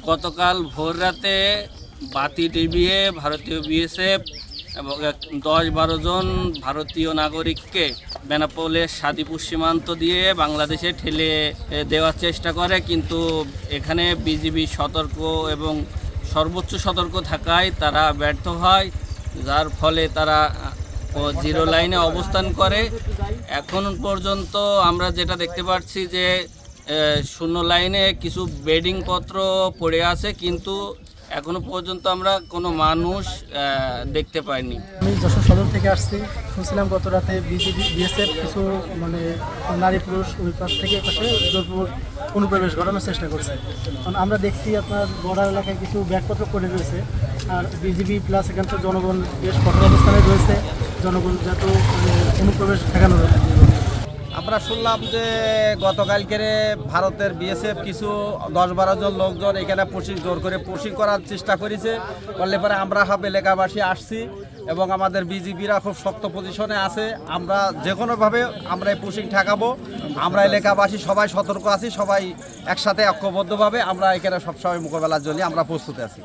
গতকাল ভোর রাতে বাতি টিভিয়ে ভারতীয় বিএসএফ এবং 10-12 জন ভারতীয় নাগরিককে বেনাপোলের সাদিপুর সীমান্ত দিয়ে বাংলাদেশে ঠেলে দেওয়ার চেষ্টা করে, কিন্তু এখানে বিজিবি সতর্ক এবং সর্বোচ্চ সতর্ক থাকায় তারা ব্যর্থ হয়, যার ফলে তারা জিরো লাইনে অবস্থান করে। এখন পর্যন্ত আমরা যেটা দেখতে পাচ্ছি যে শূন্য লাইনে কিছু বেডিংপত্র পড়ে আছে, কিন্তু এখনো পর্যন্ত আমরা কোনো মানুষ দেখতে পাইনি। আমি যশোর সদর থেকে আসছি, শুনছিলাম গত রাতে বিএসএফ কিছু নারী পুরুষ ওই পাশ থেকে পাশে জোরপুর অনুপ্রবেশ ঘটানোর চেষ্টা করছে। কারণ আমরা দেখছি আপনার বর্ডার এলাকায় কিছু ব্যাগপত্র পড়ে রয়েছে, আর বিজিবি প্লাস এখানকার জনগণ বেশ কঠোর অবস্থানে রয়েছে, জনগণ যত অনুপ্রবেশ ঠেকানো যাবে। আমরা শুনলাম যে গতকালকের ভারতের বিএসএফ কিছু 10-12 জন লোকজন এখানে জোর করে পুশিং করার চেষ্টা করেছে। করলে পরে আমরা সব এলাকাবাসী আসছি এবং আমাদের বিজিবিরা খুব শক্ত পজিশনে আছে। আমরা যে কোনোভাবে আমরা এই পুশিং ঠেকাবো। আমরা এলাকাবাসী সবাই সতর্ক আছি, সবাই একসাথে ঐক্যবদ্ধভাবে আমরা এখানে সবসময় মোকাবেলার জন্য আমরা প্রস্তুত আছি।